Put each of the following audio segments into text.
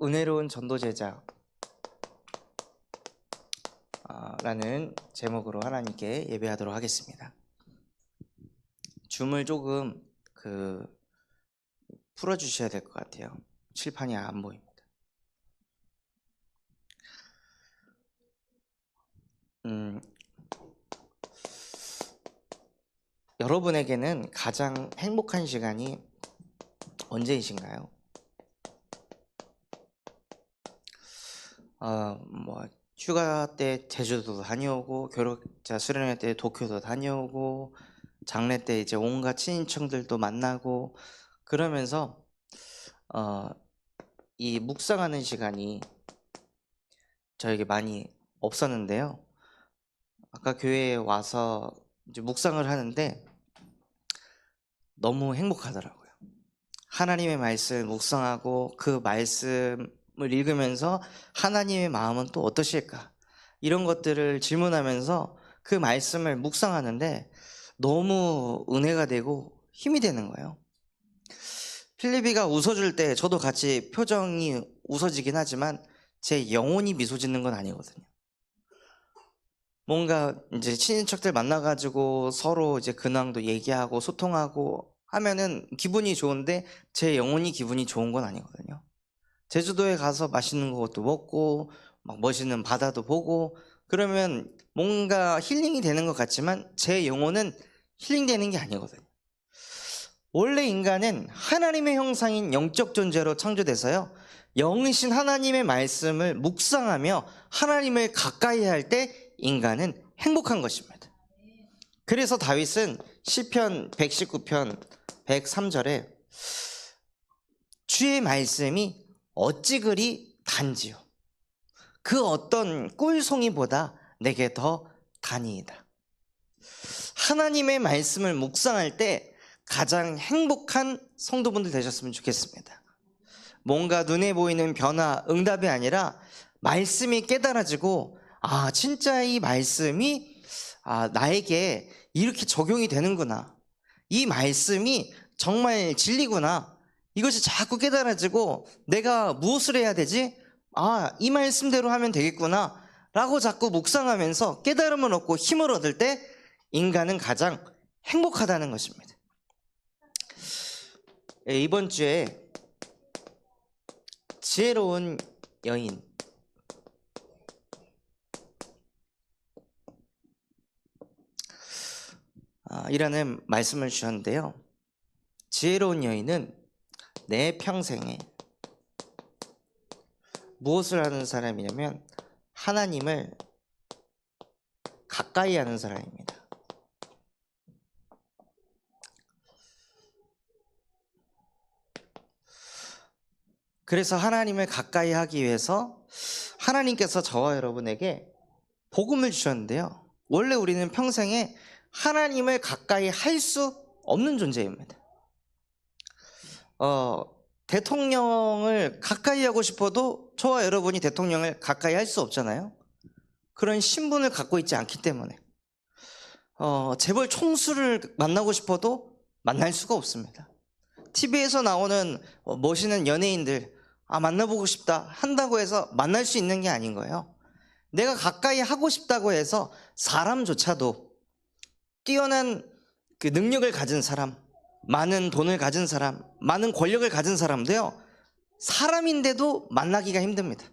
은혜로운 전도제자 라는 제목으로 하나님께 예배하도록 하겠습니다. 줌을 조금 풀어주셔야 될 것 같아요. 칠판이 안 보입니다. 여러분에게는 가장 행복한 시간이 언제이신가요? 휴가 때 제주도도 다녀오고, 교육자 수련회 때 도쿄도 다녀오고, 장례 때 이제 온갖 친인척들도 만나고 그러면서 이 묵상하는 시간이 저에게 많이 없었는데요. 아까 교회에 와서 이제 묵상을 하는데 너무 행복하더라고요. 하나님의 말씀을 묵상하고 그 말씀을 읽으면서 하나님의 마음은 또 어떠실까? 이런 것들을 질문하면서 그 말씀을 묵상하는데 너무 은혜가 되고 힘이 되는 거예요. 필리비가 웃어줄 때 저도 같이 표정이 웃어지긴 하지만 제 영혼이 미소 짓는 건 아니거든요. 뭔가 이제 친인척들 만나가지고 서로 이제 근황도 얘기하고 소통하고 하면은 기분이 좋은데 제 영혼이 기분이 좋은 건 아니거든요. 제주도에 가서 맛있는 것도 먹고 막 멋있는 바다도 보고 그러면 뭔가 힐링이 되는 것 같지만 제 영혼은 힐링되는 게 아니거든요. 원래 인간은 하나님의 형상인 영적 존재로 창조돼서요, 영이신 하나님의 말씀을 묵상하며 하나님을 가까이 할 때 인간은 행복한 것입니다. 그래서 다윗은 시편 119편 103절에 주의 말씀이 어찌 그리 단지요, 그 어떤 꿀송이보다 내게 더 다니이다. 하나님의 말씀을 묵상할 때 가장 행복한 성도분들 되셨으면 좋겠습니다. 뭔가 눈에 보이는 변화, 응답이 아니라 말씀이 깨달아지고 진짜 이 말씀이 나에게 이렇게 적용이 되는구나, 이 말씀이 정말 진리구나, 이것이 자꾸 깨달아지고 내가 무엇을 해야 되지? 이 말씀대로 하면 되겠구나 라고 자꾸 묵상하면서 깨달음을 얻고 힘을 얻을 때 인간은 가장 행복하다는 것입니다. 이번 주에 지혜로운 여인 이라는 말씀을 주셨는데요, 지혜로운 여인은 내 평생에 무엇을 하는 사람이냐면 하나님을 가까이 하는 사람입니다. 그래서 하나님을 가까이 하기 위해서 하나님께서 저와 여러분에게 복음을 주셨는데요, 원래 우리는 평생에 하나님을 가까이 할 수 없는 존재입니다. 대통령을 가까이 하고 싶어도 저와 여러분이 대통령을 가까이 할 수 없잖아요. 그런 신분을 갖고 있지 않기 때문에. 재벌 총수를 만나고 싶어도 만날 수가 없습니다. TV에서 나오는 멋있는 연예인들 만나보고 싶다 한다고 해서 만날 수 있는 게 아닌 거예요. 내가 가까이 하고 싶다고 해서 사람조차도 뛰어난 그 능력을 가진 사람, 많은 돈을 가진 사람, 많은 권력을 가진 사람도요, 사람인데도 만나기가 힘듭니다.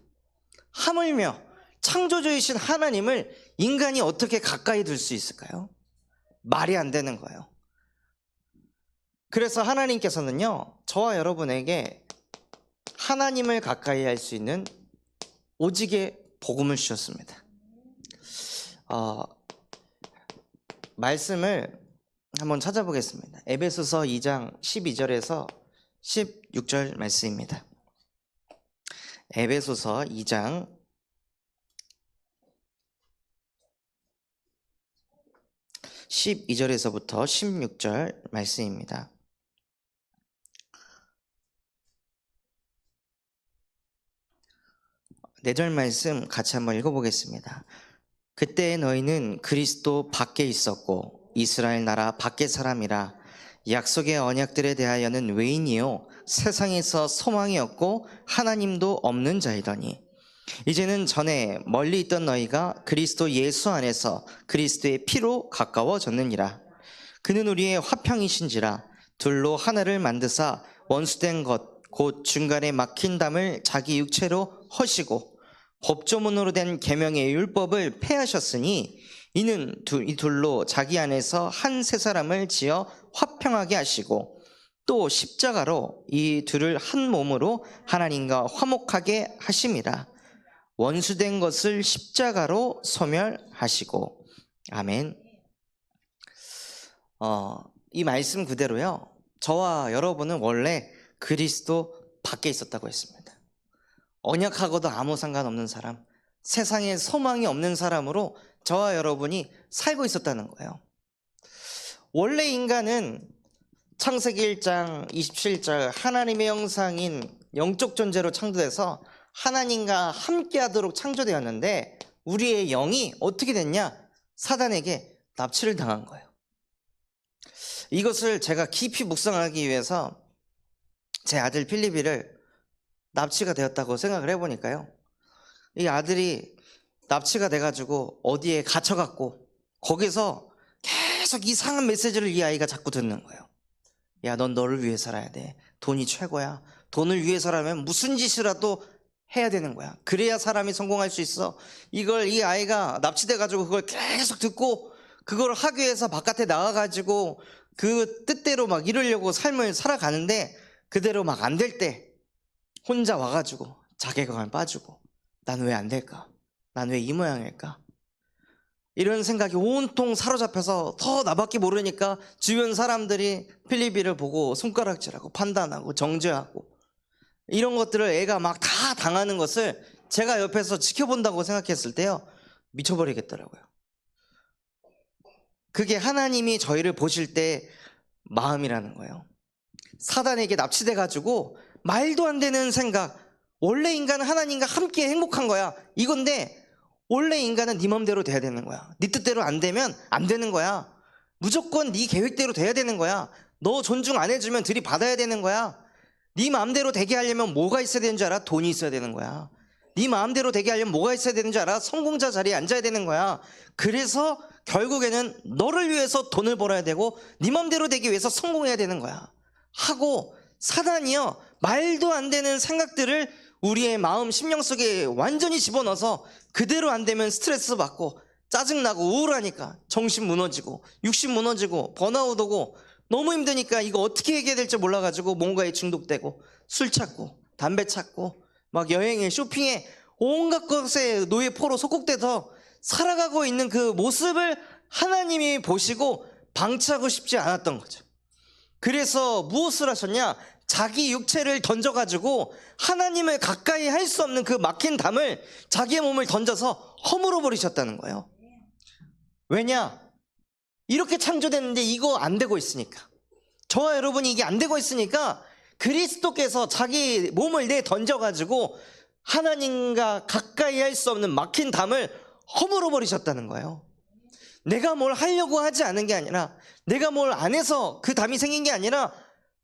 하물며 창조주이신 하나님을 인간이 어떻게 가까이 둘 수 있을까요? 말이 안 되는 거예요. 그래서 하나님께서는요, 저와 여러분에게 하나님을 가까이 할 수 있는 오직의 복음을 주셨습니다. 말씀을 한번 찾아보겠습니다. 에베소서 2장 12절에서 16절 말씀입니다. 에베소서 2장 12절에서부터 16절 말씀입니다. 네 절 말씀 같이 한번 읽어보겠습니다. 그때 너희는 그리스도 밖에 있었고 이스라엘 나라 밖의 사람이라 약속의 언약들에 대하여는 외인이요 세상에서 소망이 없고 하나님도 없는 자이더니 이제는 전에 멀리 있던 너희가 그리스도 예수 안에서 그리스도의 피로 가까워졌느니라. 그는 우리의 화평이신지라 둘로 하나를 만드사 원수된 것 곧 중간에 막힌 담을 자기 육체로 허시고 법조문으로 된 계명의 율법을 폐하셨으니 이는 이 둘로 자기 안에서 한 세 사람을 지어 화평하게 하시고 또 십자가로 이 둘을 한 몸으로 하나님과 화목하게 하심이라. 원수된 것을 십자가로 소멸하시고. 아멘. 이 말씀 그대로요, 저와 여러분은 원래 그리스도 밖에 있었다고 했습니다. 언약하고도 아무 상관없는 사람, 세상에 소망이 없는 사람으로 저와 여러분이 살고 있었다는 거예요. 원래 인간은 창세기 1장 27절 하나님의 형상인 영적 존재로 창조돼서 하나님과 함께하도록 창조되었는데 우리의 영이 어떻게 됐냐? 사단에게 납치를 당한 거예요. 이것을 제가 깊이 묵상하기 위해서 제 아들 필리비를 납치가 되었다고 생각을 해보니까요, 이 아들이 납치가 돼가지고 어디에 갇혀갖고 거기서 계속 이상한 메시지를 이 아이가 자꾸 듣는 거예요. 야, 넌 너를 위해 살아야 돼. 돈이 최고야. 돈을 위해서라면 무슨 짓이라도 해야 되는 거야. 그래야 사람이 성공할 수 있어. 이걸 이 아이가 납치돼가지고 그걸 계속 듣고 그걸 하기 위해서 바깥에 나가가지고 그 뜻대로 막 이루려고 삶을 살아가는데 그대로 막 안 될 때 혼자 와가지고 자괴감에 빠지고 난 왜 안 될까? 난 왜 이 모양일까? 이런 생각이 온통 사로잡혀서 더 나밖에 모르니까 주변 사람들이 필리비를 보고 손가락질하고 판단하고 정죄하고 이런 것들을 애가 막 다 당하는 것을 제가 옆에서 지켜본다고 생각했을 때요, 미쳐버리겠더라고요. 그게 하나님이 저희를 보실 때 마음이라는 거예요. 사단에게 납치돼가지고 말도 안 되는 생각, 원래 인간은 하나님과 함께 행복한 거야 이건데 원래 인간은 네 맘대로 돼야 되는 거야. 네 뜻대로 안 되면 안 되는 거야. 무조건 네 계획대로 돼야 되는 거야. 너 존중 안 해주면 들이받아야 되는 거야. 네 마음대로 되게 하려면 뭐가 있어야 되는 줄 알아? 돈이 있어야 되는 거야. 네 마음대로 되게 하려면 뭐가 있어야 되는 줄 알아? 성공자 자리에 앉아야 되는 거야. 그래서 결국에는 너를 위해서 돈을 벌어야 되고 네 마음대로 되기 위해서 성공해야 되는 거야 하고, 사단이요, 말도 안 되는 생각들을 우리의 마음 심령 속에 완전히 집어넣어서 그대로 안 되면 스트레스 받고 짜증나고 우울하니까 정신 무너지고 육신 무너지고 번아웃 오고 너무 힘드니까 이거 어떻게 해결해야 될지 몰라가지고 뭔가에 중독되고 술 찾고 담배 찾고 막 여행에 쇼핑에 온갖 것에 노예포로 속국돼서 살아가고 있는 그 모습을 하나님이 보시고 방치하고 싶지 않았던 거죠. 그래서 무엇을 하셨냐? 자기 육체를 던져가지고 하나님을 가까이 할 수 없는 그 막힌 담을 자기의 몸을 던져서 허물어 버리셨다는 거예요. 왜냐? 이렇게 창조됐는데 이거 안 되고 있으니까, 저와 여러분이 이게 안 되고 있으니까 그리스도께서 자기 몸을 내 던져가지고 하나님과 가까이 할 수 없는 막힌 담을 허물어 버리셨다는 거예요. 내가 뭘 하려고 하지 않은 게 아니라, 내가 뭘 안 해서 그 담이 생긴 게 아니라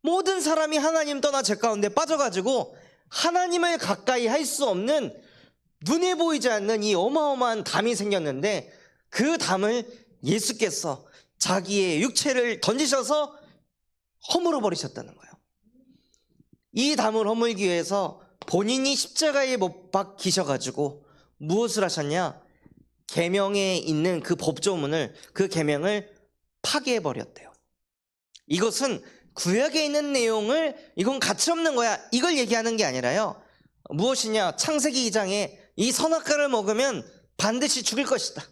모든 사람이 하나님 떠나 죄 가운데 빠져가지고 하나님을 가까이 할 수 없는, 눈에 보이지 않는 이 어마어마한 담이 생겼는데 그 담을 예수께서 자기의 육체를 던지셔서 허물어 버리셨다는 거예요. 이 담을 허물기 위해서 본인이 십자가에 못 박히셔가지고 무엇을 하셨냐? 계명에 있는 그 법조문을, 그 계명을 파괴해 버렸대요. 이것은 구약에 있는 내용을 이건 가치 없는 거야 이걸 얘기하는 게 아니라요, 무엇이냐? 창세기 2장에 이 선악과를 먹으면 반드시 죽을 것이다.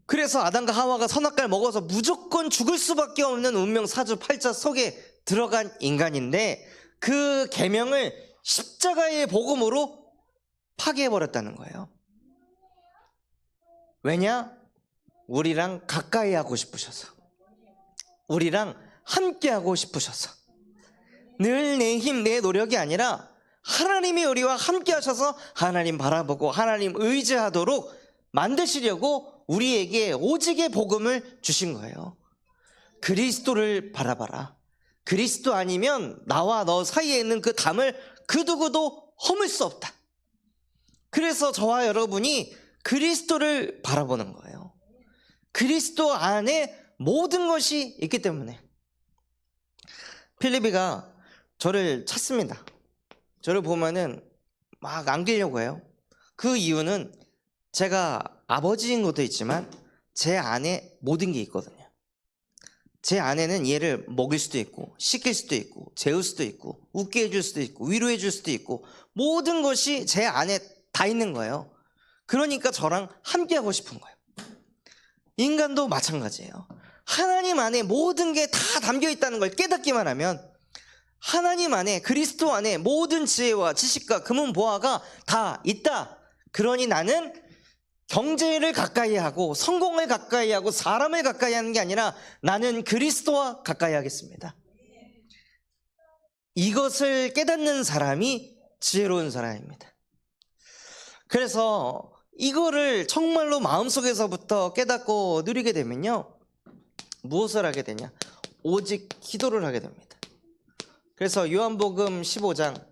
그래서 아담과 하와가 선악과를 먹어서 무조건 죽을 수밖에 없는 운명 사주 팔자 속에 들어간 인간인데 그 계명을 십자가의 복음으로 파괴해 버렸다는 거예요. 왜냐? 우리랑 가까이 하고 싶으셔서, 우리랑 함께 하고 싶으셔서. 늘 내 힘, 내 노력이 아니라 하나님이 우리와 함께 하셔서 하나님 바라보고 하나님 의지하도록 만드시려고 우리에게 오직의 복음을 주신 거예요. 그리스도를 바라봐라. 그리스도 아니면 나와 너 사이에 있는 그 담을 그 누구도 허물 수 없다. 그래서 저와 여러분이 그리스도를 바라보는 거예요. 그리스도 안에 모든 것이 있기 때문에. 필리비가 저를 찾습니다. 저를 보면은 막 안기려고 해요. 그 이유는 제가 아버지인 것도 있지만 제 안에 모든 게 있거든요. 제 안에는 얘를 먹일 수도 있고 씻길 수도 있고 재울 수도 있고 웃게 해줄 수도 있고 위로해 줄 수도 있고 모든 것이 제 안에 다 있는 거예요. 그러니까 저랑 함께 하고 싶은 거예요. 인간도 마찬가지예요. 하나님 안에 모든 게 다 담겨 있다는 걸 깨닫기만 하면 하나님 안에 그리스도 안에 모든 지혜와 지식과 금은 보화가 다 있다. 그러니 나는 경제를 가까이 하고 성공을 가까이 하고 사람을 가까이 하는 게 아니라 나는 그리스도와 가까이 하겠습니다. 이것을 깨닫는 사람이 지혜로운 사람입니다. 그래서 이거를 정말로 마음속에서부터 깨닫고 누리게 되면요, 무엇을 하게 되냐? 오직 기도를 하게 됩니다. 그래서 요한복음 15장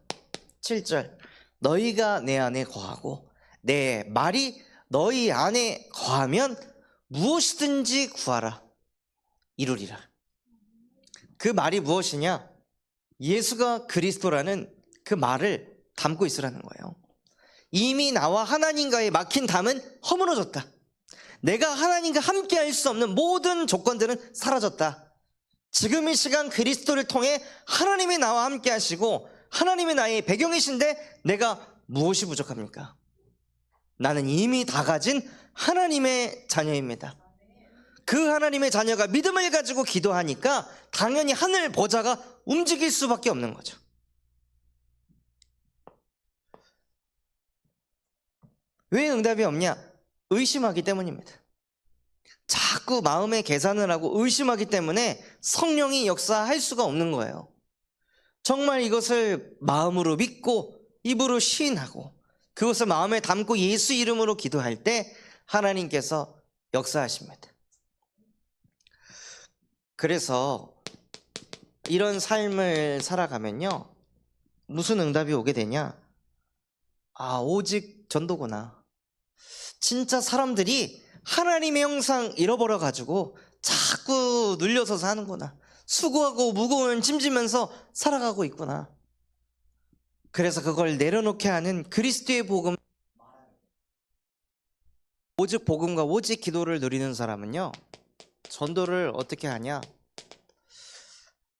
7절, 너희가 내 안에 거하고 내 말이 너희 안에 거하면 무엇이든지 구하라 이루리라. 그 말이 무엇이냐? 예수가 그리스도라는 그 말을 담고 있으라는 거예요. 이미 나와 하나님과의 막힌 담은 허물어졌다. 내가 하나님과 함께 할 수 없는 모든 조건들은 사라졌다. 지금 이 시간 그리스도를 통해 하나님이 나와 함께 하시고 하나님이 나의 배경이신데 내가 무엇이 부족합니까? 나는 이미 다 가진 하나님의 자녀입니다. 그 하나님의 자녀가 믿음을 가지고 기도하니까 당연히 하늘 보좌가 움직일 수밖에 없는 거죠. 왜 응답이 없냐? 의심하기 때문입니다. 자꾸 마음에 계산을 하고 의심하기 때문에 성령이 역사할 수가 없는 거예요. 정말 이것을 마음으로 믿고 입으로 시인하고 그것을 마음에 담고 예수 이름으로 기도할 때 하나님께서 역사하십니다. 그래서 이런 삶을 살아가면요, 무슨 응답이 오게 되냐? 오직 전도구나. 진짜 사람들이 하나님의 형상 잃어버려 가지고 자꾸 눌려서 사는구나. 수고하고 무거운 짐 지면서 살아가고 있구나. 그래서 그걸 내려놓게 하는 그리스도의 복음, 오직 복음과 오직 기도를 누리는 사람은요, 전도를 어떻게 하냐?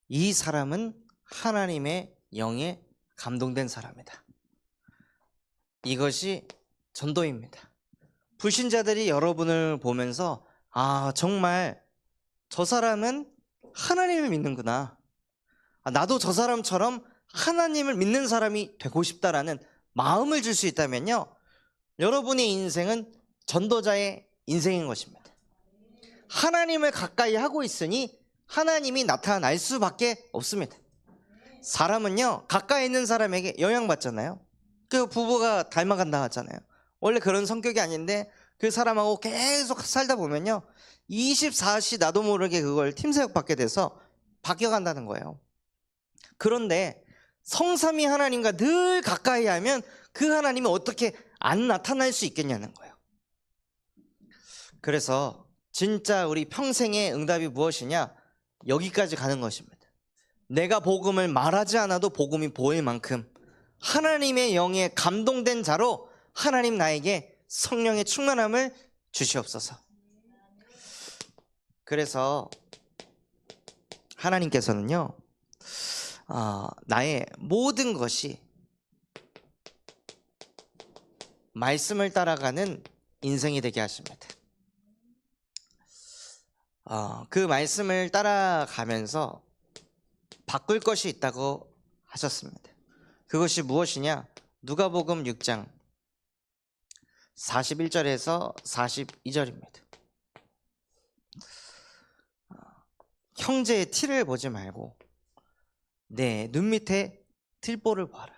이 사람은 하나님의 영에 감동된 사람이다. 이것이 전도입니다. 불신자들이 여러분을 보면서 정말 저 사람은 하나님을 믿는구나. 나도 저 사람처럼 하나님을 믿는 사람이 되고 싶다라는 마음을 줄 수 있다면요, 여러분의 인생은 전도자의 인생인 것입니다. 하나님을 가까이 하고 있으니 하나님이 나타날 수밖에 없습니다. 사람은요, 가까이 있는 사람에게 영향받잖아요. 그 부부가 닮아간다 하잖아요. 원래 그런 성격이 아닌데 그 사람하고 계속 살다 보면요, 24시 나도 모르게 그걸 팀사역 받게 돼서 바뀌어간다는 거예요. 그런데 성삼위 하나님과 늘 가까이 하면 그 하나님이 어떻게 안 나타날 수 있겠냐는 거예요. 그래서 진짜 우리 평생의 응답이 무엇이냐? 여기까지 가는 것입니다. 내가 복음을 말하지 않아도 복음이 보일 만큼 하나님의 영에 감동된 자로 하나님 나에게 성령의 충만함을 주시옵소서. 그래서 하나님께서는요, 나의 모든 것이 말씀을 따라가는 인생이 되게 하십니다. 그 말씀을 따라가면서 바꿀 것이 있다고 하셨습니다. 그것이 무엇이냐? 누가복음 6장 41절에서 42절입니다. 형제의 티를 보지 말고 내 눈 밑에 들보를 봐라.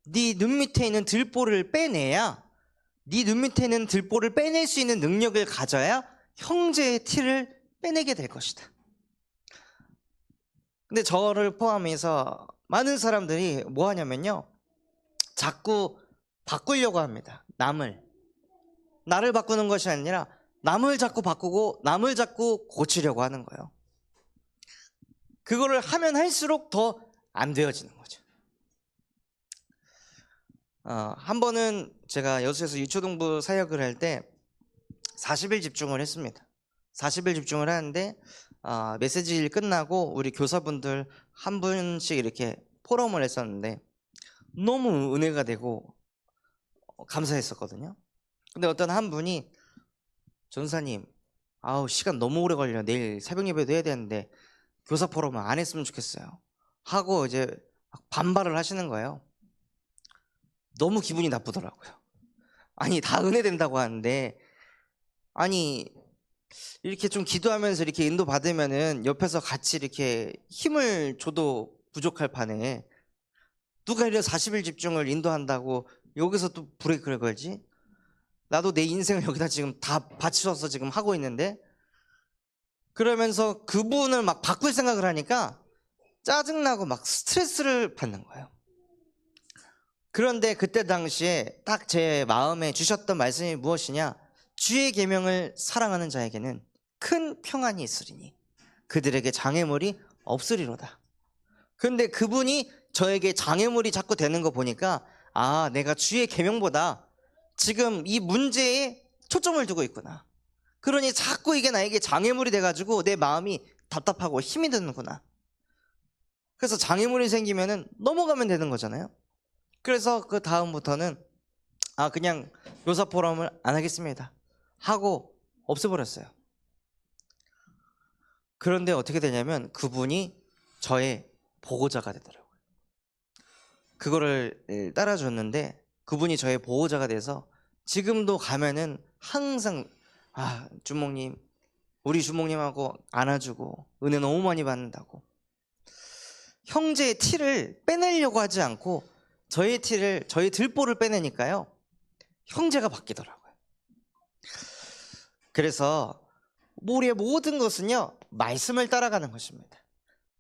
네 눈 밑에 있는 들보를 빼내야, 네 눈 밑에 있는 들보를 빼낼 수 있는 능력을 가져야 형제의 티를 빼내게 될 것이다. 근데 저를 포함해서 많은 사람들이 뭐 하냐면요, 자꾸 바꾸려고 합니다. 나를 바꾸는 것이 아니라 남을 자꾸 바꾸고 남을 자꾸 고치려고 하는 거예요. 그거를 하면 할수록 더 안 되어지는 거죠. 한 번은 제가 여수에서 유초동부 사역을 할 때 40일 집중을 했습니다. 40일 집중을 하는데 메시지일 끝나고 우리 교사분들 한 분씩 이렇게 포럼을 했었는데 너무 은혜가 되고 감사했었거든요. 근데 어떤 한 분이, 전사님, 시간 너무 오래 걸려. 내일 새벽 예배도 해야 되는데 교사 포럼을 안 했으면 좋겠어요 하고 이제 막 반발을 하시는 거예요. 너무 기분이 나쁘더라고요. 아니, 다 은혜 된다고 하는데, 아니, 이렇게 좀 기도하면서 이렇게 인도 받으면은 옆에서 같이 이렇게 힘을 줘도 부족할 판에 누가 이래 40일 집중을 인도한다고 여기서 또 브레이크를 걸지? 나도 내 인생을 여기다 지금 다 바쳐서 지금 하고 있는데, 그러면서 그분을 막 바꿀 생각을 하니까 짜증나고 막 스트레스를 받는 거예요. 그런데 그때 당시에 딱 제 마음에 주셨던 말씀이 무엇이냐? 주의 계명을 사랑하는 자에게는 큰 평안이 있으리니 그들에게 장애물이 없으리로다. 그런데 그분이 저에게 장애물이 자꾸 되는 거 보니까, 내가 주의 계명보다 지금 이 문제에 초점을 두고 있구나. 그러니 자꾸 이게 나에게 장애물이 돼가지고 내 마음이 답답하고 힘이 드는구나. 그래서 장애물이 생기면은 넘어가면 되는 거잖아요. 그래서 그 다음부터는 그냥 교사 포럼을 안 하겠습니다 하고 없애버렸어요. 그런데 어떻게 되냐면 그분이 저의 보호자가 되더라고요. 그거를 따라줬는데 그분이 저의 보호자가 돼서 지금도 가면은 항상 주목님, 우리 주목님하고 안아주고 은혜 너무 많이 받는다고. 형제의 티를 빼내려고 하지 않고 저의 들보를 빼내니까요, 형제가 바뀌더라고요. 그래서 우리의 모든 것은요, 말씀을 따라가는 것입니다.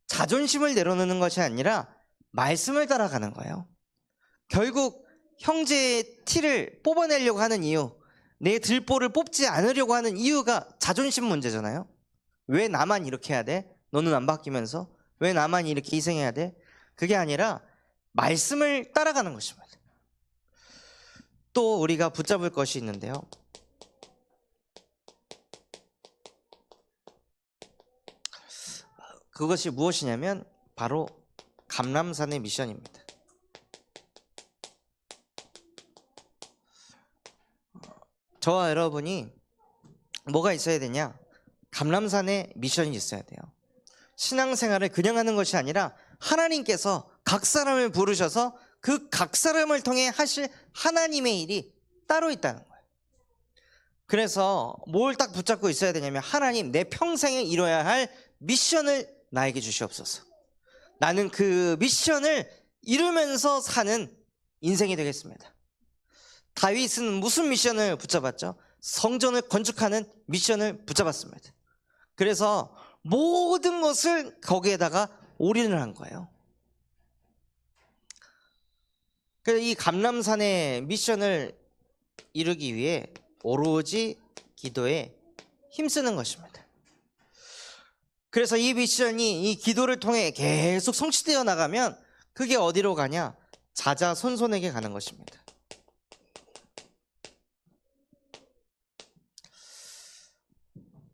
자존심을 내려놓는 것이 아니라 말씀을 따라가는 거예요. 결국 형제의 티를 뽑아내려고 하는 이유, 내 들보를 뽑지 않으려고 하는 이유가 자존심 문제잖아요. 왜 나만 이렇게 해야 돼? 너는 안 바뀌면서 왜 나만 이렇게 희생해야 돼? 그게 아니라 말씀을 따라가는 것입니다. 또 우리가 붙잡을 것이 있는데요, 그것이 무엇이냐면 바로 감람산의 미션입니다. 저와 여러분이 뭐가 있어야 되냐? 감람산의 미션이 있어야 돼요. 신앙생활을 그냥 하는 것이 아니라 하나님께서 각 사람을 부르셔서 그 각 사람을 통해 하실 하나님의 일이 따로 있다는 거예요. 그래서 뭘 딱 붙잡고 있어야 되냐면, 하나님, 내 평생에 이뤄야 할 미션을 나에게 주시옵소서. 나는 그 미션을 이루면서 사는 인생이 되겠습니다. 다윗은 무슨 미션을 붙잡았죠? 성전을 건축하는 미션을 붙잡았습니다. 그래서 모든 것을 거기에다가 올인을 한 거예요. 그래서 이 감람산의 미션을 이루기 위해 오로지 기도에 힘쓰는 것입니다. 그래서 이 미션이 이 기도를 통해 계속 성취되어 나가면 그게 어디로 가냐? 자자손손에게 가는 것입니다.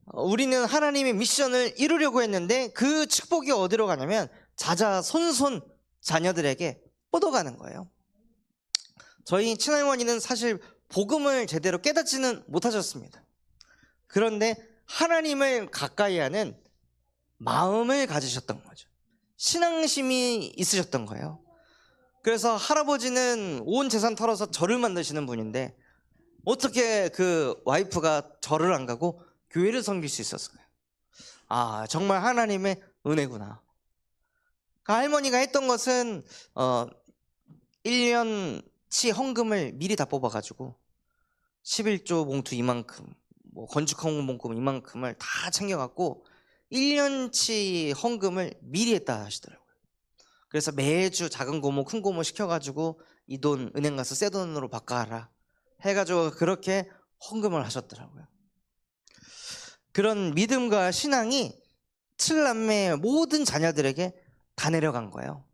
우리는 하나님의 미션을 이루려고 했는데 그 축복이 어디로 가냐면 자자손손 자녀들에게 뻗어가는 거예요. 저희 친할머니는 사실 복음을 제대로 깨닫지는 못하셨습니다. 그런데 하나님을 가까이 하는 마음을 가지셨던 거죠. 신앙심이 있으셨던 거예요. 그래서 할아버지는 온 재산 털어서 절을 만드시는 분인데 어떻게 그 와이프가 절을 안 가고 교회를 섬길 수 있었을까요? 정말 하나님의 은혜구나. 그 할머니가 했던 것은 1년치 헌금을 미리 다 뽑아가지고 11조 봉투 이만큼, 건축 헌금 봉금 이만큼을 다 챙겨갖고 1년치 헌금을 미리 했다 하시더라고요. 그래서 매주 작은 고모 큰 고모 시켜가지고 이 돈 은행 가서 새 돈으로 바꿔라 해가지고 그렇게 헌금을 하셨더라고요. 그런 믿음과 신앙이 7남매의 모든 자녀들에게 다 내려간 거예요.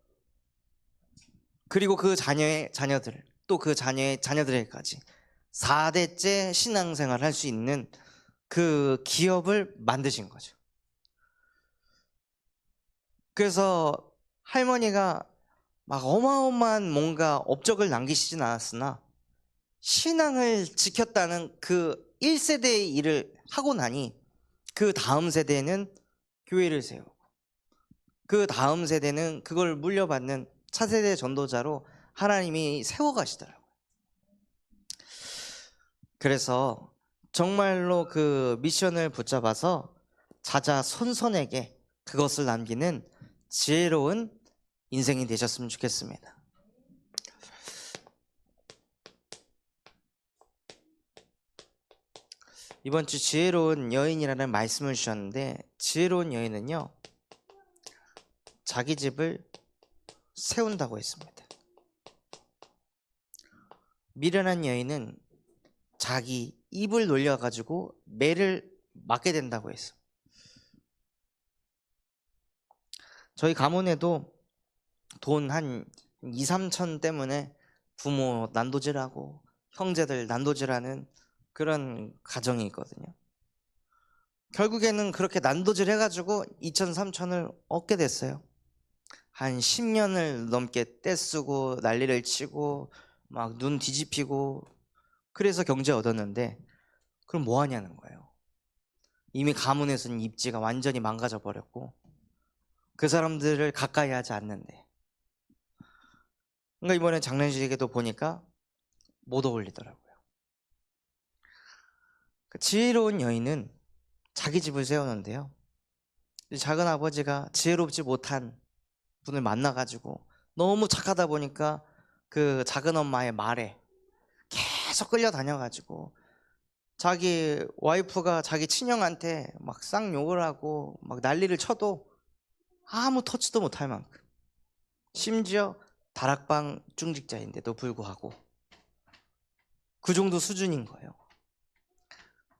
그리고 그 자녀의 자녀들, 또 그 자녀의 자녀들에게까지 4대째 신앙생활을 할 수 있는 그 기업을 만드신 거죠. 그래서 할머니가 막 어마어마한 뭔가 업적을 남기시진 않았으나 신앙을 지켰다는 그 1세대의 일을 하고 나니 그 다음 세대는 교회를 세우고 그 다음 세대는 그걸 물려받는 차세대 전도자로 하나님이 세워가시더라고요. 그래서 정말로 그 미션을 붙잡아서 자자손손에게 그것을 남기는 지혜로운 인생이 되셨으면 좋겠습니다. 이번 주 지혜로운 여인이라는 말씀을 주셨는데, 지혜로운 여인은요 자기 집을 세운다고 했습니다. 미련한 여인은 자기 입을 놀려가지고 매를 맞게 된다고 했어. 저희 가문에도 돈 한 2, 3천 때문에 부모 난도질하고 형제들 난도질하는 그런 가정이 있거든요. 결국에는 그렇게 난도질 해가지고 2천, 3천을 얻게 됐어요. 한 10년을 넘게 떼쓰고 난리를 치고 막 눈 뒤집히고 그래서 경제 얻었는데, 그럼 뭐 하냐는 거예요. 이미 가문에서는 입지가 완전히 망가져 버렸고 그 사람들을 가까이 하지 않는데, 그러니까 이번에 장례식에도 보니까 못 어울리더라고요. 그 지혜로운 여인은 자기 집을 세우는데요, 작은 아버지가 지혜롭지 못한 분을 만나가지고 너무 착하다 보니까 그 작은 엄마의 말에 계속 끌려다녀가지고 자기 와이프가 자기 친형한테 막 쌍욕을 하고 막 난리를 쳐도 아무 터치도 못할 만큼, 심지어 다락방 중직자인데도 불구하고 그 정도 수준인 거예요.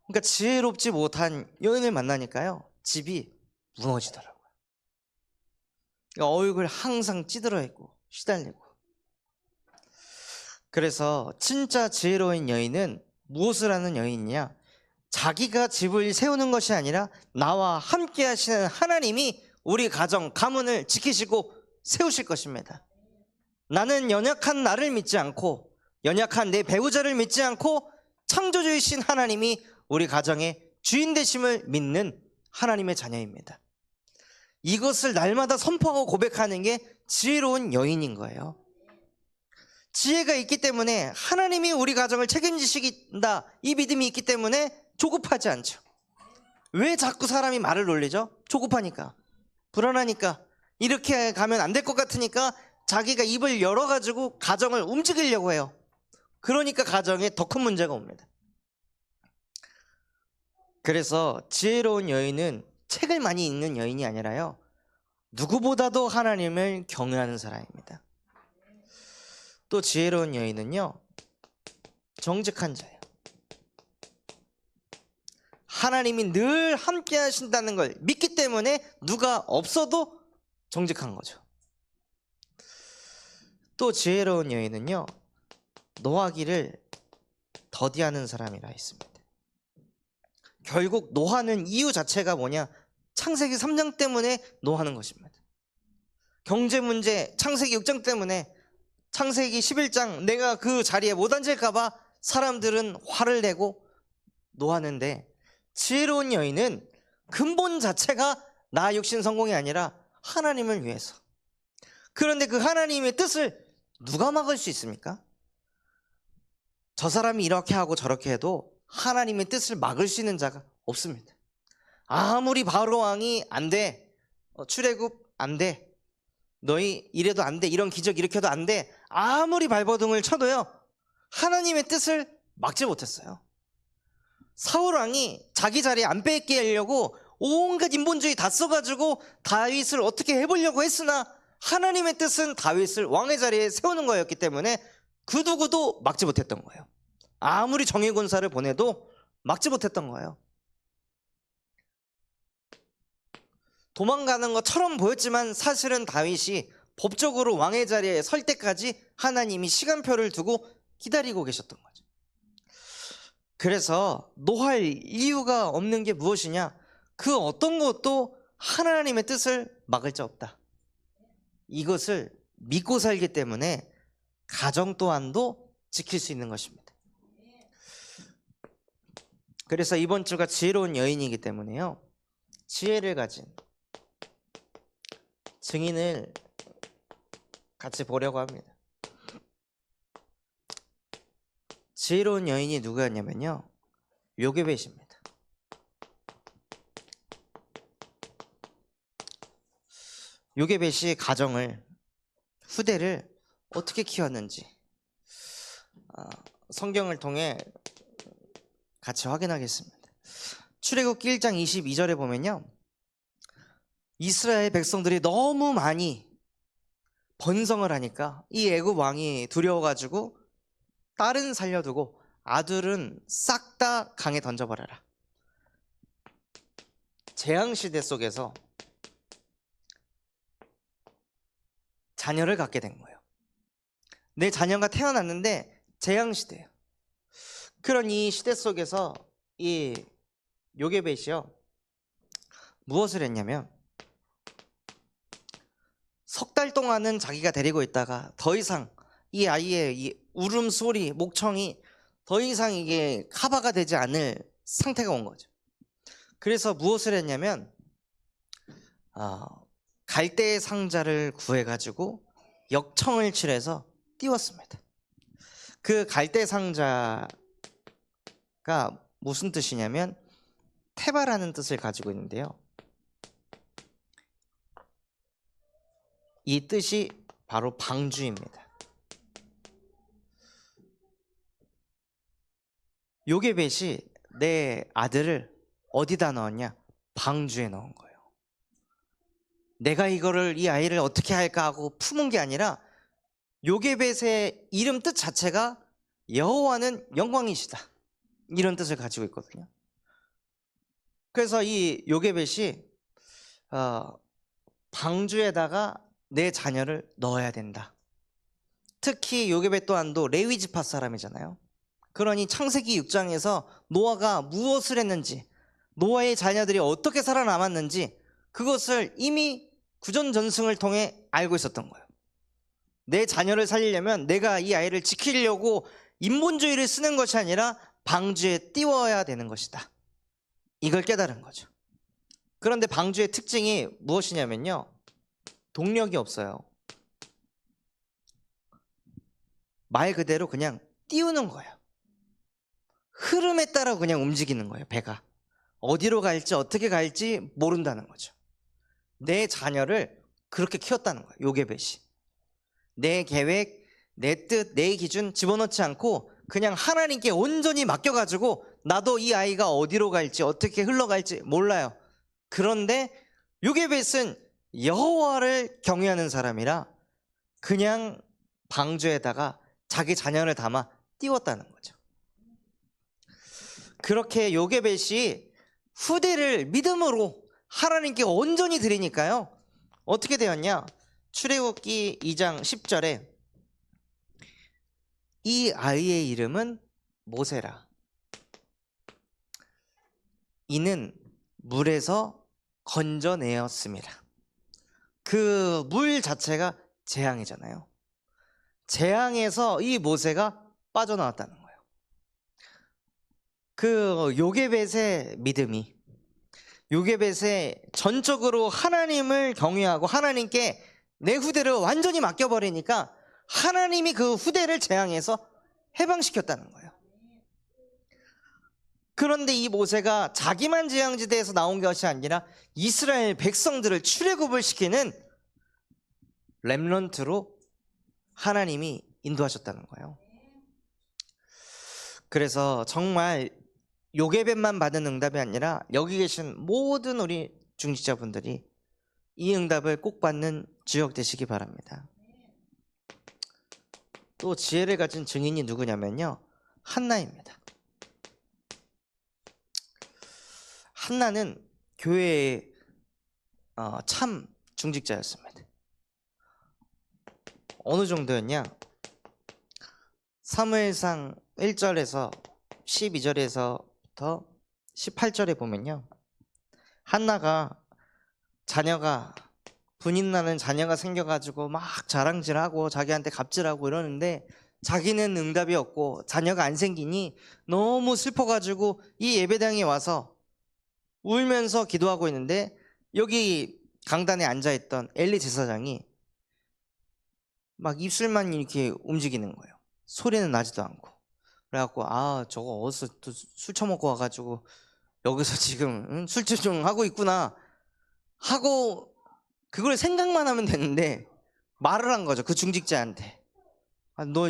그러니까 지혜롭지 못한 여인을 만나니까요 집이 무너지더라고요. 그러니까 얼굴 항상 찌들어 있고 시달리고. 그래서 진짜 지혜로운 여인은 무엇을 하는 여인이냐, 자기가 집을 세우는 것이 아니라 나와 함께 하시는 하나님이 우리 가정, 가문을 지키시고 세우실 것입니다. 나는 연약한 나를 믿지 않고 연약한 내 배우자를 믿지 않고 창조주이신 하나님이 우리 가정의 주인 되심을 믿는 하나님의 자녀입니다. 이것을 날마다 선포하고 고백하는 게 지혜로운 여인인 거예요. 지혜가 있기 때문에 하나님이 우리 가정을 책임지시긴다, 이 믿음이 있기 때문에 조급하지 않죠. 왜 자꾸 사람이 말을 놀리죠? 조급하니까, 불안하니까, 이렇게 가면 안 될 것 같으니까 자기가 입을 열어가지고 가정을 움직이려고 해요. 그러니까 가정에 더 큰 문제가 옵니다. 그래서 지혜로운 여인은 책을 많이 읽는 여인이 아니라요, 누구보다도 하나님을 경외하는 사람입니다. 또 지혜로운 여인은요 정직한 자예요. 하나님이 늘 함께 하신다는 걸 믿기 때문에 누가 없어도 정직한 거죠. 또 지혜로운 여인은요 노하기를 더디하는 사람이라 했습니다. 결국 노하는 이유 자체가 뭐냐, 창세기 3장 때문에 노하는 것입니다. 경제 문제 창세기 6장 때문에, 창세기 11장 내가 그 자리에 못 앉을까 봐 사람들은 화를 내고 노하는데, 지혜로운 여인은 근본 자체가 나 육신 성공이 아니라 하나님을 위해서. 그런데 그 하나님의 뜻을 누가 막을 수 있습니까? 저 사람이 이렇게 하고 저렇게 해도 하나님의 뜻을 막을 수 있는 자가 없습니다. 아무리 바로왕이 안 돼, 출애굽 안 돼, 너희 이래도 안 돼, 이런 기적 일으켜도 안 돼, 아무리 발버둥을 쳐도요 하나님의 뜻을 막지 못했어요. 사울왕이 자기 자리에 안 뺏게 하려고 온갖 인본주의 다 써가지고 다윗을 어떻게 해보려고 했으나 하나님의 뜻은 다윗을 왕의 자리에 세우는 거였기 때문에 그 누구도 막지 못했던 거예요. 아무리 정예 군사를 보내도 막지 못했던 거예요. 도망가는 것처럼 보였지만 사실은 다윗이 법적으로 왕의 자리에 설 때까지 하나님이 시간표를 두고 기다리고 계셨던 거죠. 그래서 노할 이유가 없는 게 무엇이냐? 그 어떤 것도 하나님의 뜻을 막을 자 없다. 이것을 믿고 살기 때문에 가정 또한도 지킬 수 있는 것입니다. 그래서 이번 주가 지혜로운 여인이기 때문에요, 지혜를 가진 증인을 같이 보려고 합니다. 지혜로운 여인이 누구였냐면요, 요게벳입니다. 요게벳이 가정을, 후대를 어떻게 키웠는지 성경을 통해 같이 확인하겠습니다. 출애굽기 1장 22절에 보면요, 이스라엘 백성들이 너무 많이 번성을 하니까 이 애굽 왕이 두려워가지고 딸은 살려두고 아들은 싹 다 강에 던져버려라. 재앙시대 속에서 자녀를 갖게 된 거예요. 내 자녀가 태어났는데 재앙시대예요. 그런 이 시대 속에서 이 요게벳이요, 무엇을 했냐면 석 달 동안은 자기가 데리고 있다가 더 이상 이 아이의 이 울음소리, 목청이 더 이상 이게 커버가 되지 않을 상태가 온 거죠. 그래서 무엇을 했냐면 갈대의 상자를 구해가지고 역청을 칠해서 띄웠습니다. 그 갈대 상자가 무슨 뜻이냐면 태바라는 뜻을 가지고 있는데요, 이 뜻이 바로 방주입니다. 요게벳이 내 아들을 어디다 넣었냐? 방주에 넣은 거예요. 내가 이 아이를 어떻게 할까 하고 품은 게 아니라 요게벳의 이름 뜻 자체가 여호와는 영광이시다, 이런 뜻을 가지고 있거든요. 그래서 이 요게벳이 방주에다가 내 자녀를 넣어야 된다. 특히 요게벳 또한도 레위 지파 사람이잖아요. 그러니 창세기 6장에서 노아가 무엇을 했는지, 노아의 자녀들이 어떻게 살아남았는지 그것을 이미 구전전승을 통해 알고 있었던 거예요. 내 자녀를 살리려면 내가 이 아이를 지키려고 인본주의를 쓰는 것이 아니라 방주에 띄워야 되는 것이다, 이걸 깨달은 거죠. 그런데 방주의 특징이 무엇이냐면요, 동력이 없어요. 말 그대로 그냥 띄우는 거예요. 흐름에 따라 그냥 움직이는 거예요. 배가 어디로 갈지 어떻게 갈지 모른다는 거죠. 내 자녀를 그렇게 키웠다는 거예요, 요게벳이. 내 계획, 내 뜻, 내 기준 집어넣지 않고 그냥 하나님께 온전히 맡겨가지고 나도 이 아이가 어디로 갈지 어떻게 흘러갈지 몰라요. 그런데 요게벳은 여호와를 경외하는 사람이라 그냥 방주에다가 자기 자녀를 담아 띄웠다는 거죠. 그렇게 요게벳이 후대를 믿음으로 하나님께 온전히 드리니까요, 어떻게 되었냐? 출애굽기 2장 10절에 이 아이의 이름은 모세라. 이는 물에서 건져내었습니다. 그 물 자체가 재앙이잖아요. 재앙에서 이 모세가 빠져나왔다는 거예요. 그 요게벳의 믿음이, 요게벳의 전적으로 하나님을 경외하고 하나님께 내 후대를 완전히 맡겨버리니까 하나님이 그 후대를 재앙에서 해방시켰다는 거예요. 그런데 이 모세가 자기만 재앙지대에서 나온 것이 아니라 이스라엘 백성들을 출애굽을 시키는 렘넌트로 하나님이 인도하셨다는 거예요. 그래서 정말 요괴뱀만 받은 응답이 아니라 여기 계신 모든 우리 중직자분들이 이 응답을 꼭 받는 주역 되시기 바랍니다. 또 지혜를 가진 증인이 누구냐면요, 한나입니다. 한나는 교회의 참 중직자였습니다. 어느 정도였냐? 사무엘상 1절에서 12절에서부터 18절에 보면요, 한나가 분인 나는 자녀가 생겨가지고 막 자랑질하고 자기한테 갑질하고 이러는데 자기는 응답이 없고 자녀가 안 생기니 너무 슬퍼가지고 이 예배당에 와서 울면서 기도하고 있는데, 여기 강단에 앉아있던 엘리 제사장이 막 입술만 이렇게 움직이는 거예요. 소리는 나지도 않고. 그래갖고 저거 어디서 또 술 처먹고 와가지고 여기서 지금 술주정하고 있구나 하고 그걸 생각만 하면 되는데 말을 한 거죠, 그 중직자한테. 너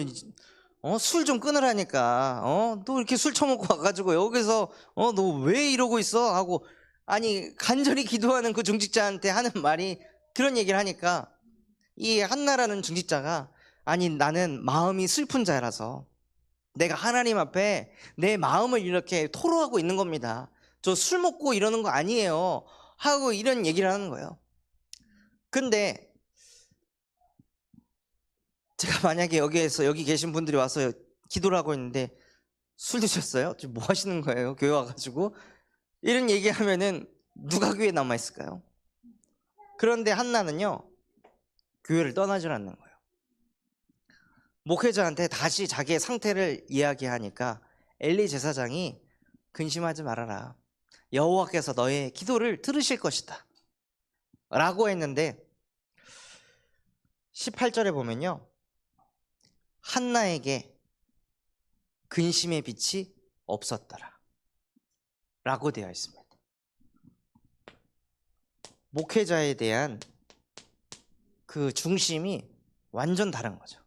술 좀 끊으라니까. 너 이렇게 술 처먹고 와가지고 여기서 너 왜 이러고 있어 하고, 아니 간절히 기도하는 그 중직자한테 하는 말이 그런 얘기를 하니까 이 한나라는 중직자가, 아니 나는 마음이 슬픈 자라서 내가 하나님 앞에 내 마음을 이렇게 토로하고 있는 겁니다. 저 술 먹고 이러는 거 아니에요 하고 이런 얘기를 하는 거예요. 근데 제가 만약에 여기 계신 분들이 와서 기도를 하고 있는데, 술 드셨어요? 지금 뭐 하시는 거예요? 교회 와가지고 이런 얘기하면은 누가 교회에 남아있을까요? 그런데 한나는요, 교회를 떠나질 않는 거예요. 목회자한테 다시 자기의 상태를 이야기하니까 엘리 제사장이 근심하지 말아라, 여호와께서 너의 기도를 들으실 것이다 라고 했는데, 18절에 보면요, 한나에게 근심의 빛이 없었더라 라고 되어 있습니다. 목회자에 대한 그 중심이 완전 다른 거죠.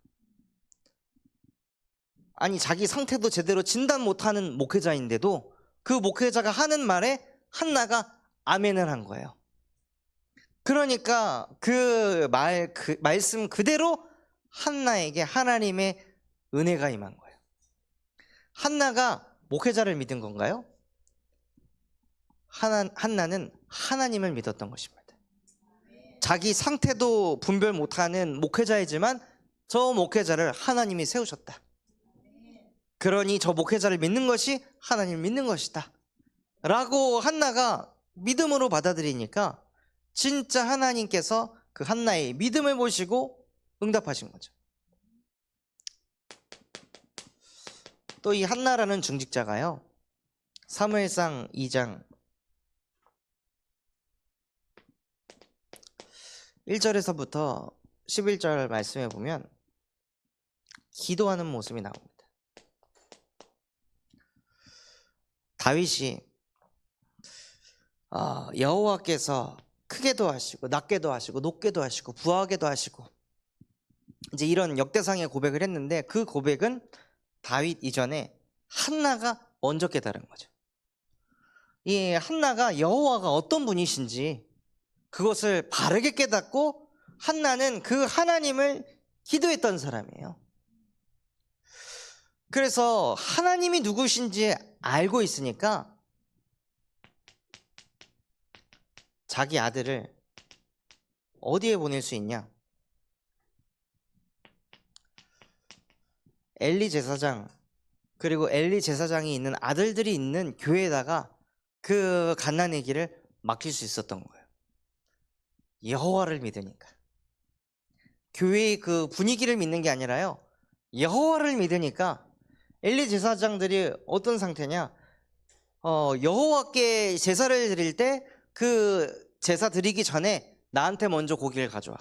아니 자기 상태도 제대로 진단 못하는 목회자인데도 그 목회자가 하는 말에 한나가 아멘을 한 거예요. 그러니까 그 말씀 그대로 한나에게 하나님의 은혜가 임한 거예요. 한나가 목회자를 믿은 건가요? 한나는 하나님을 믿었던 것입니다. 자기 상태도 분별 못하는 목회자이지만 저 목회자를 하나님이 세우셨다. 그러니 저 목회자를 믿는 것이 하나님을 믿는 것이다 라고 한나가 믿음으로 받아들이니까 진짜 하나님께서 그 한나의 믿음을 보시고 응답하신 거죠. 또 이 한나라는 중직자가요, 사무엘상 2장 1절에서부터 11절 말씀에 보면 기도하는 모습이 나옵니다. 다윗이 여호와께서 크게도 하시고 낮게도 하시고 높게도 하시고 부하게도 하시고 이제 이런 역대상의 고백을 했는데, 그 고백은 다윗 이전에 한나가 먼저 깨달은 거죠. 이 한나가 여호와가 어떤 분이신지 그것을 바르게 깨닫고 한나는 그 하나님을 기도했던 사람이에요. 그래서 하나님이 누구신지 알고 있으니까 자기 아들을 어디에 보낼 수 있냐? 엘리 제사장, 그리고 엘리 제사장이 있는 아들들이 있는 교회에다가 그 갓난의 길을 맡길 수 있었던 거예요. 여호와를 믿으니까. 교회의 그 분위기를 믿는 게 아니라요, 여호와를 믿으니까. 엘리 제사장들이 어떤 상태냐, 여호와께 제사를 드릴 때 그 제사 드리기 전에 나한테 먼저 고기를 가져와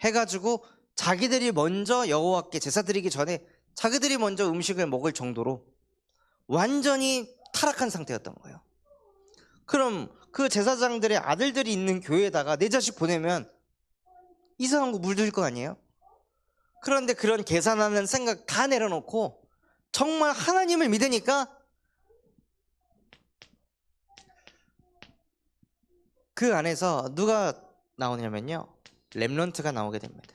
해가지고 자기들이 먼저 여호와께 제사 드리기 전에 자기들이 먼저 음식을 먹을 정도로 완전히 타락한 상태였던 거예요. 그럼 그 제사장들의 아들들이 있는 교회에다가 내 자식 보내면 이상한 거 물들 거 아니에요? 그런데 그런 계산하는 생각 다 내려놓고 정말 하나님을 믿으니까 그 안에서 누가 나오냐면요, 렘넌트가 나오게 됩니다.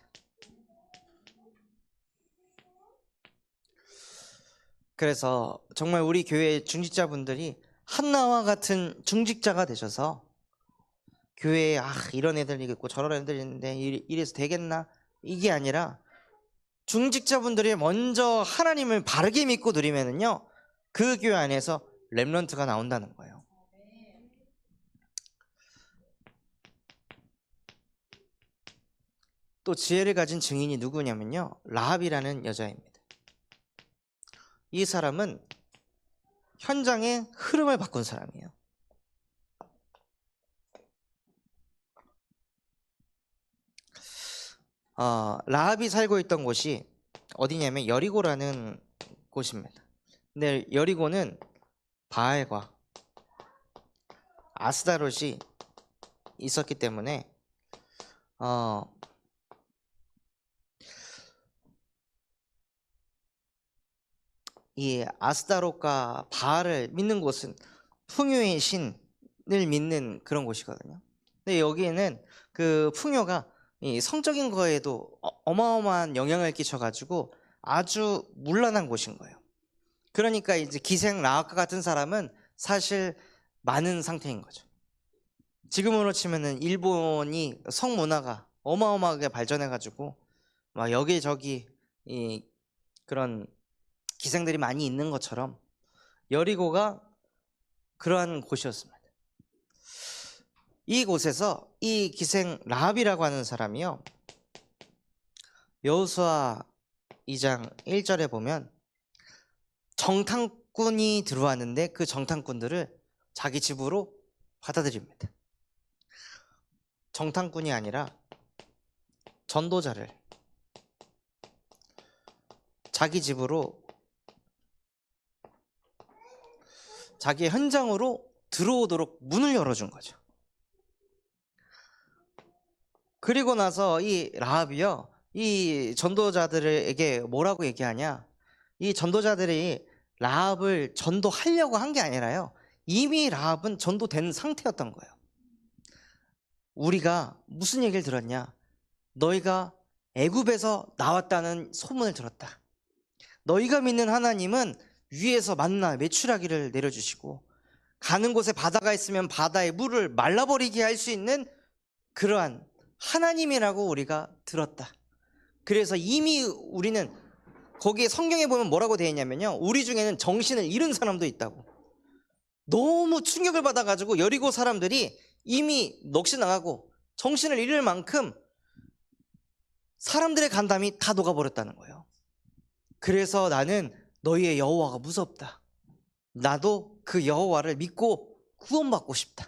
그래서 정말 우리 교회 중직자분들이 한나와 같은 중직자가 되셔서 교회에 이런 애들이 있고 저런 애들이 있는데 이래서 되겠나, 이게 아니라 중직자분들이 먼저 하나님을 바르게 믿고 누리면은요, 그 교회 안에서 렘넌트가 나온다는 거예요. 또 지혜를 가진 증인이 누구냐면요, 라합이라는 여자입니다. 이 사람은 현장의 흐름을 바꾼 사람이에요. 라합이 살고 있던 곳이 어디냐면 여리고라는 곳입니다. 근데 여리고는 바알과 아스다롯이 있었기 때문에 이 아스다롯과 바알을 믿는 곳은 풍요의 신을 믿는 그런 곳이거든요. 근데 여기에는 그 풍요가 이 성적인 거에도 어마어마한 영향을 끼쳐가지고 아주 문란한 곳인 거예요. 그러니까 이제 기생 라합과 같은 사람은 사실 많은 상태인 거죠. 지금으로 치면은 일본이 성문화가 어마어마하게 발전해가지고 막 여기저기 이 그런 기생들이 많이 있는 것처럼 여리고가 그러한 곳이었습니다. 이곳에서 이 기생 라합이라고 하는 사람이요, 여호수아 2장 1절에 보면 정탐꾼이 들어왔는데 그 정탐꾼들을 자기 집으로 받아들입니다. 정탐꾼이 아니라 전도자를 자기 집으로, 자기 현장으로 들어오도록 문을 열어준 거죠. 그리고 나서 이 라합이요, 이 전도자들에게 뭐라고 얘기하냐, 이 전도자들이 라합을 전도하려고 한 게 아니라요, 이미 라합은 전도된 상태였던 거예요. 우리가 무슨 얘기를 들었냐, 너희가 애굽에서 나왔다는 소문을 들었다. 너희가 믿는 하나님은 위에서 만나 메추라기를 내려주시고 가는 곳에 바다가 있으면 바다의 물을 말라버리게 할 수 있는 그러한 하나님이라고 우리가 들었다. 그래서 이미 우리는 거기에 성경에 보면 뭐라고 되어 있냐면요, 우리 중에는 정신을 잃은 사람도 있다고. 너무 충격을 받아가지고 여리고 사람들이 이미 넋이 나가고 정신을 잃을 만큼 사람들의 간담이 다 녹아버렸다는 거예요. 그래서 나는 너희의 여호와가 무섭다. 나도 그 여호와를 믿고 구원받고 싶다.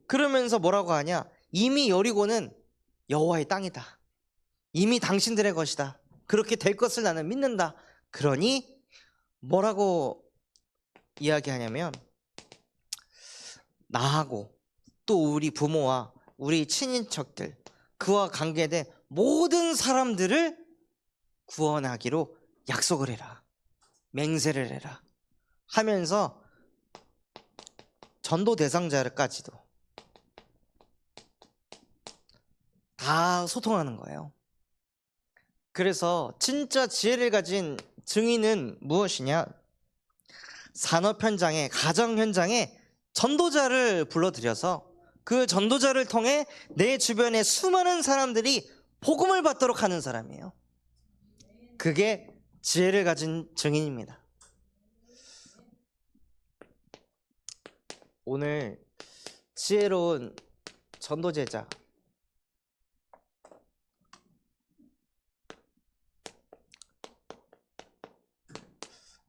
그러면서 뭐라고 하냐, 이미 여리고는 여호와의 땅이다. 이미 당신들의 것이다. 그렇게 될 것을 나는 믿는다. 그러니 뭐라고 이야기하냐면, 나하고 또 우리 부모와 우리 친인척들, 그와 관계된 모든 사람들을 구원하기로 약속을 해라, 맹세를 해라 하면서 전도 대상자까지도 다 소통하는 거예요. 그래서 진짜 지혜를 가진 증인은 무엇이냐, 산업 현장에, 가정 현장에 전도자를 불러들여서 그 전도자를 통해 내 주변의 수많은 사람들이 복음을 받도록 하는 사람이에요. 그게 지혜를 가진 증인입니다. 오늘 지혜로운 전도제자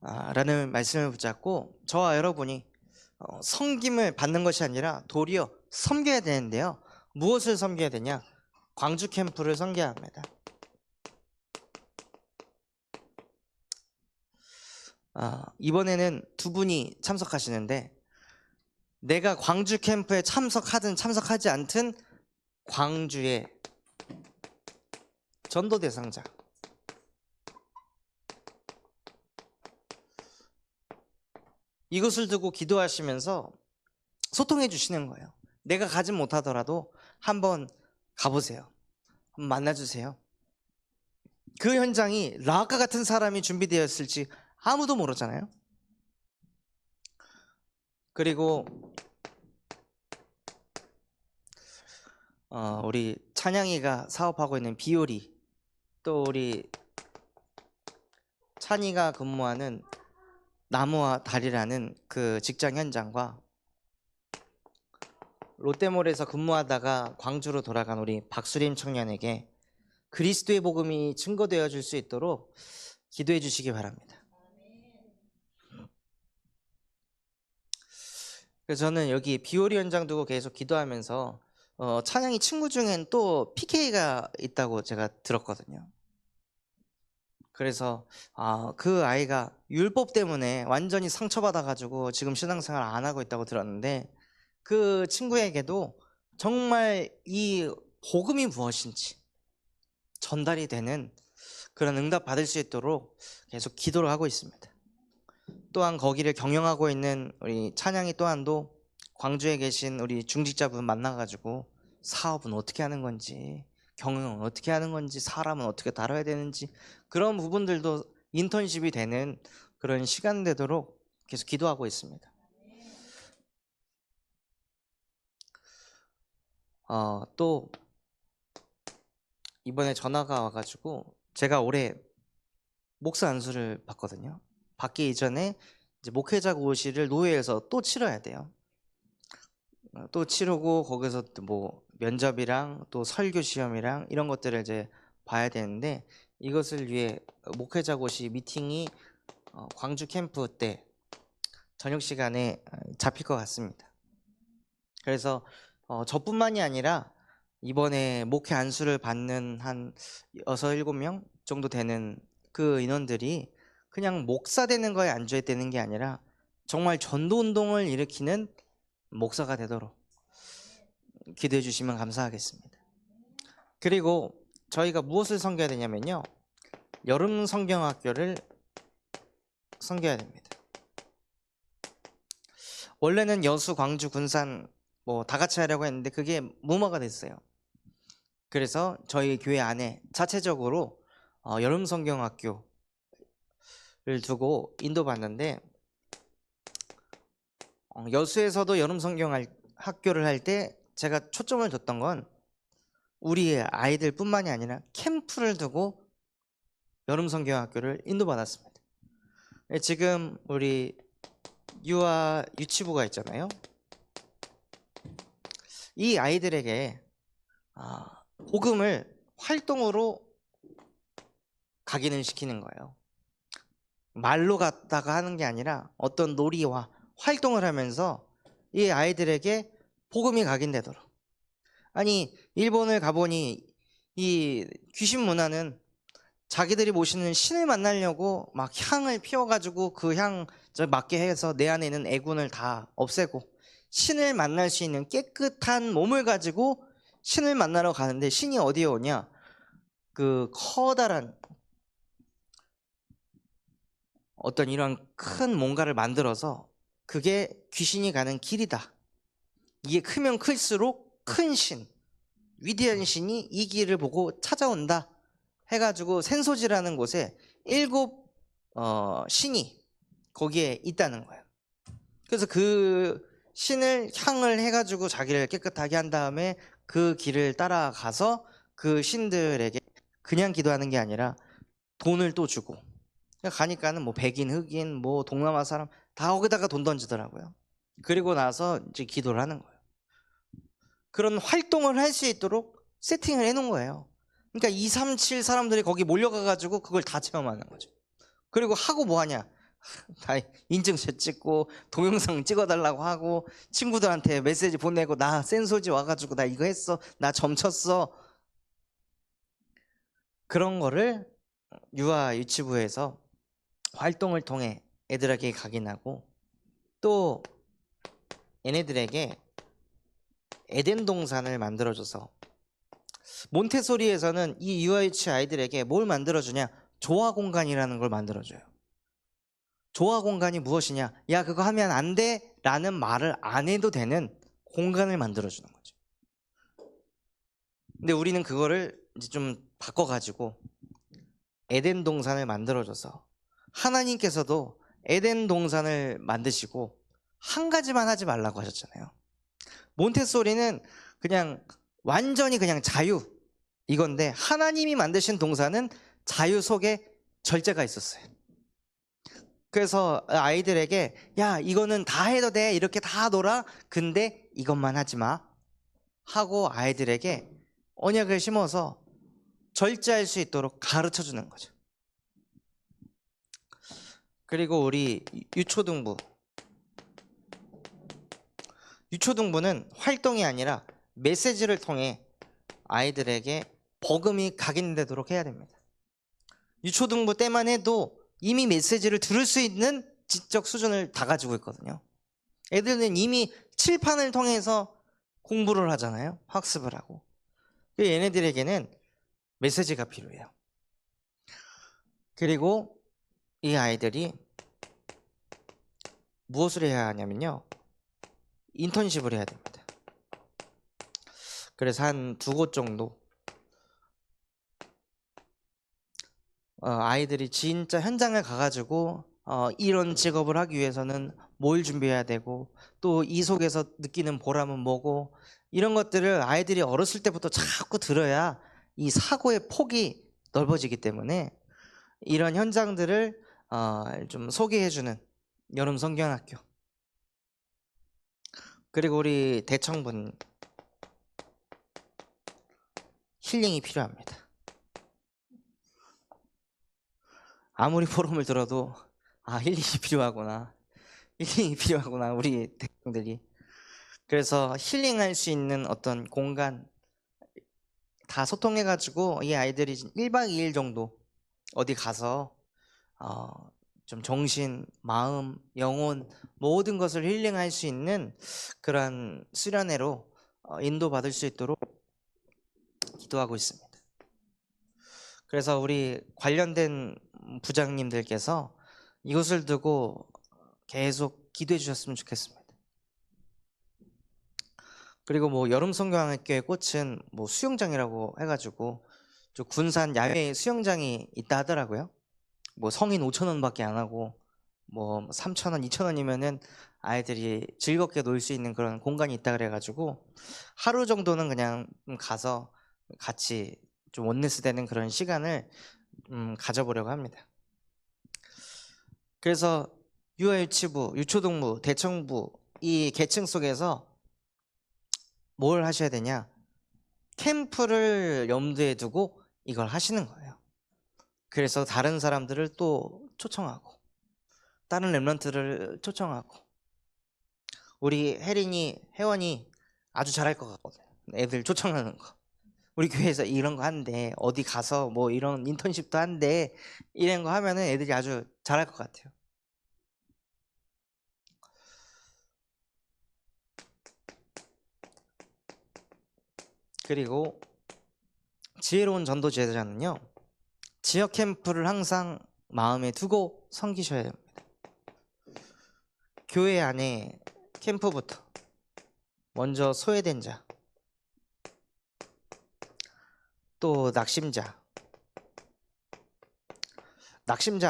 라는 말씀을 붙잡고 저와 여러분이 섬김을 받는 것이 아니라 도리어 섬겨야 되는데요, 무엇을 섬겨야 되냐, 광주 캠프를 섬겨야 합니다. 이번에는 두 분이 참석하시는데, 내가 광주 캠프에 참석하든 참석하지 않든 광주의 전도 대상자, 이것을 두고 기도하시면서 소통해 주시는 거예요. 내가 가진 못하더라도 한번 가보세요. 한번 만나주세요. 그 현장이 라아카 같은 사람이 준비되었을지 아무도 모르잖아요. 그리고 우리 찬양이가 사업하고 있는 비오리, 또 우리 찬이가 근무하는 나무와 다리라는 그 직장 현장과 롯데몰에서 근무하다가 광주로 돌아간 우리 박수림 청년에게 그리스도의 복음이 증거되어 줄 수 있도록 기도해 주시기 바랍니다. 그래서 저는 여기 비오리 현장 두고 계속 기도하면서 찬양이 친구 중엔 또 PK가 있다고 제가 들었거든요. 그래서 그 아이가 율법 때문에 완전히 상처받아가지고 지금 신앙생활 안 하고 있다고 들었는데, 그 친구에게도 정말 이 복음이 무엇인지 전달이 되는 그런 응답 받을 수 있도록 계속 기도를 하고 있습니다. 또한 거기를 경영하고 있는 우리 찬양이 또한도 광주에 계신 우리 중직자분 만나가지고 사업은 어떻게 하는 건지, 경영은 어떻게 하는 건지, 사람은 어떻게 다뤄야 되는지, 그런 부분들도 인턴십이 되는 그런 시간 되도록 계속 기도하고 있습니다. 또 이번에 전화가 와가지고 제가 올해 목사 안수를 받거든요. 받기 이전에 이제 목회자 고시를 노예에서 또 치러야 돼요. 또 치르고 거기서 뭐 면접이랑 또 설교 시험이랑 이런 것들을 이제 봐야 되는데, 이것을 위해 목회자 고시 미팅이 광주 캠프 때 저녁 시간에 잡힐 것 같습니다. 그래서 저뿐만이 아니라 이번에 목회 안수를 받는 한 6, 7명 정도 되는 그 인원들이 그냥 목사 되는 거에 안주했다는 게 아니라 정말 전도운동을 일으키는 목사가 되도록 기도해 주시면 감사하겠습니다. 그리고 저희가 무엇을 섬겨야 되냐면요, 여름 성경학교를 섬겨야 됩니다. 원래는 여수, 광주, 군산 뭐 다 같이 하려고 했는데 그게 무모가 됐어요. 그래서 저희 교회 안에 자체적으로 여름 성경학교를 두고 인도받는데, 여수에서도 여름 성경 학교를 할 때 제가 초점을 뒀던 건 우리 아이들 뿐만이 아니라 캠프를 두고 여름 성경 학교를 인도받았습니다. 지금 우리 유아 유치부가 있잖아요. 이 아이들에게 복음을 활동으로 각인을 시키는 거예요. 말로 갖다가 하는 게 아니라 어떤 놀이와 활동을 하면서 이 아이들에게 복음이 각인되도록. 아니, 일본을 가보니 이 귀신 문화는 자기들이 모시는 신을 만나려고 막 향을 피워가지고 그 향 맞게 해서 내 안에 있는 애군을 다 없애고 신을 만날 수 있는 깨끗한 몸을 가지고 신을 만나러 가는데, 신이 어디에 오냐? 그 커다란 어떤 이런 큰 뭔가를 만들어서 그게 귀신이 가는 길이다. 이게 크면 클수록 큰 신, 위대한 신이 이 길을 보고 찾아온다 해가지고 센소지라는 곳에 7 신이 거기에 있다는 거예요. 그래서 그 신을 향을 해가지고 자기를 깨끗하게 한 다음에 그 길을 따라가서 그 신들에게 그냥 기도하는 게 아니라 돈을 또 주고, 가니까는 뭐 백인, 흑인, 뭐 동남아 사람 다 거기다가 돈 던지더라고요. 그리고 나서 이제 기도를 하는 거예요. 그런 활동을 할 수 있도록 세팅을 해놓은 거예요. 그러니까 237 사람들이 거기 몰려가가지고 그걸 다 체험하는 거죠. 그리고 하고 뭐 하냐? 다 인증샷 찍고 동영상 찍어달라고 하고 친구들한테 메시지 보내고, 나 센소지 와가지고 나 이거 했어, 나 점쳤어. 그런 거를 유아 유치부에서 활동을 통해 애들에게 각인하고, 또 얘네들에게 에덴 동산을 만들어줘서, 몬테소리에서는 이 유아 유치 아이들에게 뭘 만들어주냐? 조화 공간이라는 걸 만들어줘요. 조화 공간이 무엇이냐? 야, 그거 하면 안 돼 라는 말을 안 해도 되는 공간을 만들어주는 거죠. 근데 우리는 그거를 이제 좀 바꿔가지고 에덴 동산을 만들어줘서, 하나님께서도 에덴 동산을 만드시고 한 가지만 하지 말라고 하셨잖아요. 몬테소리는 그냥 완전히 그냥 자유, 이건데 하나님이 만드신 동산은 자유 속에 절제가 있었어요. 그래서 아이들에게 야, 이거는 다 해도 돼, 이렇게 다 놀아, 근데 이것만 하지 마 하고 아이들에게 언약을 심어서 절제할 수 있도록 가르쳐 주는 거죠. 그리고 우리 유초등부는 활동이 아니라 메시지를 통해 아이들에게 복음이 각인되도록 해야 됩니다. 유초등부 때만 해도 이미 메시지를 들을 수 있는 지적 수준을 다 가지고 있거든요. 애들은 이미 칠판을 통해서 공부를 하잖아요. 학습을 하고. 얘네들에게는 메시지가 필요해요. 그리고 이 아이들이 무엇을 해야 하냐면요, 인턴십을 해야 됩니다. 그래서 한 2곳 정도 아이들이 진짜 현장에 가가지고 이런 직업을 하기 위해서는 뭘 준비해야 되고, 또 이 속에서 느끼는 보람은 뭐고, 이런 것들을 아이들이 어렸을 때부터 자꾸 들어야 이 사고의 폭이 넓어지기 때문에 이런 현장들을 좀 소개해주는 여름 성경학교. 그리고 우리 대청분, 힐링이 필요합니다. 아무리 포럼을 들어도 힐링이 필요하구나, 힐링이 필요하구나, 우리 대청들이. 그래서 힐링할 수 있는 어떤 공간 다 소통해가지고 이 아이들이 1박 2일 정도 어디 가서 좀 정신, 마음, 영혼 모든 것을 힐링할 수 있는 그런 수련회로 인도받을 수 있도록 기도하고 있습니다. 그래서 우리 관련된 부장님들께서 이것을 두고 계속 기도해 주셨으면 좋겠습니다. 그리고 뭐 여름 성경학교의 꽃은 뭐 수영장이라고 해가지고 저 군산 야외 수영장이 있다 하더라고요. 뭐 성인 5,000원밖에 안 하고 뭐 3,000원, 2,000원이면은 아이들이 즐겁게 놀 수 있는 그런 공간이 있다 그래가지고 하루 정도는 그냥 가서 같이 좀 원네스 되는 그런 시간을 가져보려고 합니다. 그래서 유아유치부, 유초등부, 대청부 이 계층 속에서 뭘 하셔야 되냐, 캠프를 염두에 두고 이걸 하시는 거예요. 그래서 다른 사람들을 또 초청하고, 다른 랩런트를 초청하고, 우리 혜원이 아주 잘할 것 같거든, 애들 초청하는 거. 우리 교회에서 이런 거 한대, 어디 가서 뭐 이런 인턴십도 한대, 이런 거 하면은 애들이 아주 잘할 것 같아요. 그리고 지혜로운 전도 제자는요, 지역 캠프를 항상 마음에 두고 섬기셔야 됩니다. 교회 안에 캠프부터 먼저 소외된 자, 또 낙심자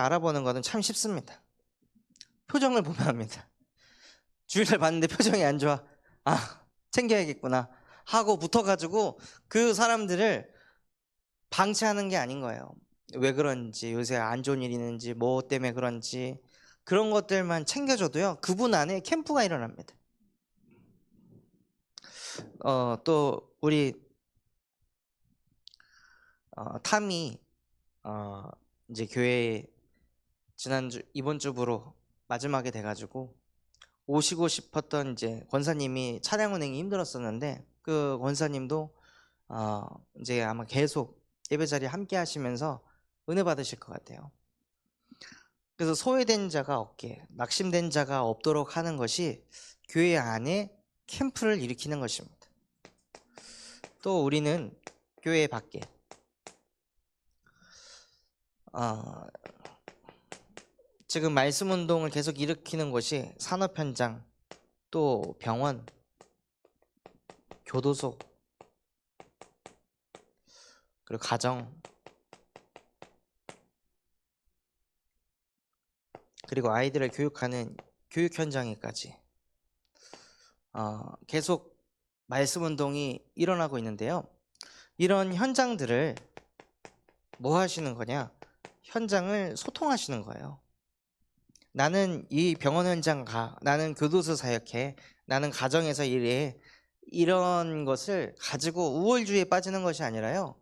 알아보는 것은 참 쉽습니다. 표정을 보면 합니다. 주일날 봤는데 표정이 안 좋아, 챙겨야겠구나 하고 붙어가지고 그 사람들을 방치하는 게 아닌 거예요. 왜 그런지, 요새 안 좋은 일 있는지, 뭐 때문에 그런지, 그런 것들만 챙겨줘도요, 그분 안에 캠프가 일어납니다. 또 우리 탐이 이제 교회 이번 주부로 마지막에 돼가지고 오시고 싶었던 이제 권사님이 차량 운행이 힘들었었는데, 그 권사님도 이제 아마 계속 예배 자리에 함께 하시면서 은혜 받으실 것 같아요. 그래서 소외된 자가 없게, 낙심된 자가 없도록 하는 것이 교회 안에 캠프를 일으키는 것입니다. 또 우리는 교회 밖에 지금 말씀 운동을 계속 일으키는 곳이 산업 현장, 또 병원, 교도소, 그리고 가정, 그리고 아이들을 교육하는 교육 현장에까지 계속 말씀 운동이 일어나고 있는데요. 이런 현장들을 뭐 하시는 거냐? 현장을 소통하시는 거예요. 나는 이 병원 현장 가, 나는 교도소 사역해, 나는 가정에서 일해, 이런 것을 가지고 우월주의에 빠지는 것이 아니라요,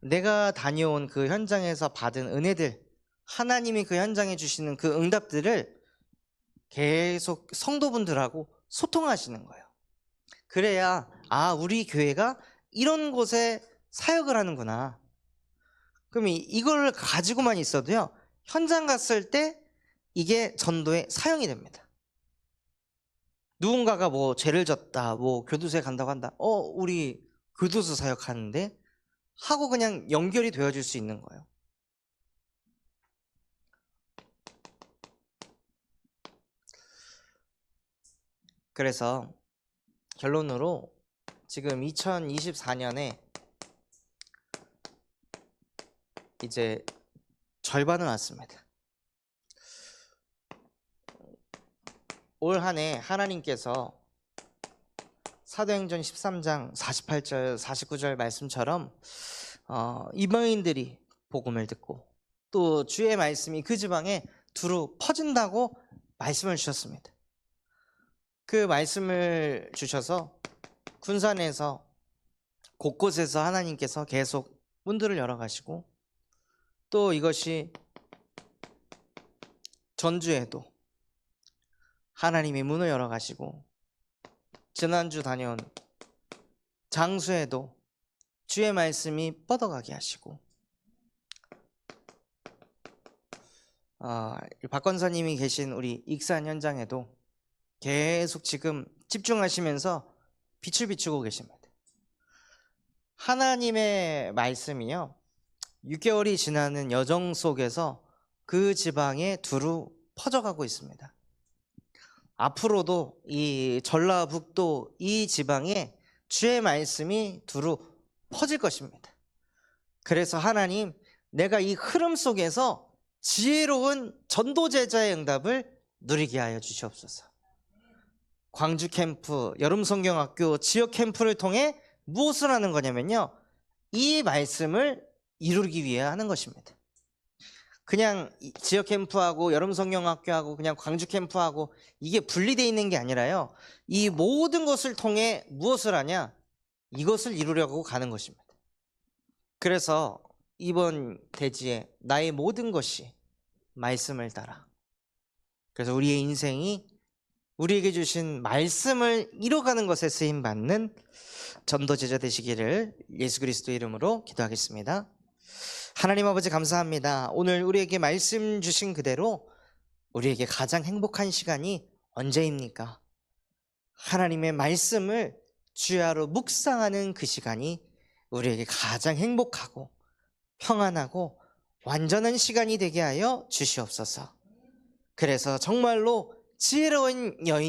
내가 다녀온 그 현장에서 받은 은혜들, 하나님이 그 현장에 주시는 그 응답들을 계속 성도분들하고 소통하시는 거예요. 그래야 우리 교회가 이런 곳에 사역을 하는구나. 그럼 이걸 가지고만 있어도요, 현장 갔을 때 이게 전도의 사용이 됩니다. 누군가가 뭐 죄를 졌다, 뭐 교도소에 간다고 한다. 우리 교도소 사역하는데 하고 그냥 연결이 되어질 수 있는 거예요. 그래서 결론으로 지금 2024년에 이제 절반은 왔습니다. 올 한 해 하나님께서 사도행전 13장 48절 49절 말씀처럼 이방인들이 복음을 듣고 또 주의 말씀이 그 지방에 두루 퍼진다고 말씀을 주셨습니다. 그 말씀을 주셔서 군산에서 곳곳에서 하나님께서 계속 문들을 열어가시고, 또 이것이 전주에도 하나님이 문을 열어가시고, 지난주 다녀온 장수에도 주의 말씀이 뻗어가게 하시고, 박 권사님이 계신 우리 익산 현장에도 계속 지금 집중하시면서 빛을 비추고 계십니다. 하나님의 말씀이요, 6개월이 지나는 여정 속에서 그 지방에 두루 퍼져가고 있습니다. 앞으로도 이 전라북도 이 지방에 주의 말씀이 두루 퍼질 것입니다. 그래서 하나님, 내가 이 흐름 속에서 지혜로운 전도제자의 응답을 누리게 하여 주시옵소서. 광주 캠프, 여름 성경학교 지역 캠프를 통해 무엇을 하는 거냐면요, 이 말씀을 이루기 위해 하는 것입니다. 그냥 지역 캠프하고 여름 성경학교하고 그냥 광주 캠프하고 이게 분리되어 있는 게 아니라요, 이 모든 것을 통해 무엇을 하냐? 이것을 이루려고 가는 것입니다. 그래서 이번 대지에 나의 모든 것이 말씀을 따라, 그래서 우리의 인생이 우리에게 주신 말씀을 이뤄가는 것에 쓰임받는 전도제자 되시기를 예수 그리스도 이름으로 기도하겠습니다. 하나님 아버지, 감사합니다. 오늘 우리에게 말씀 주신 그대로 우리에게 가장 행복한 시간이 언제입니까? 하나님의 말씀을 주야로 묵상하는 그 시간이 우리에게 가장 행복하고 평안하고 완전한 시간이 되게 하여 주시옵소서. 그래서 정말로 지혜로운 여인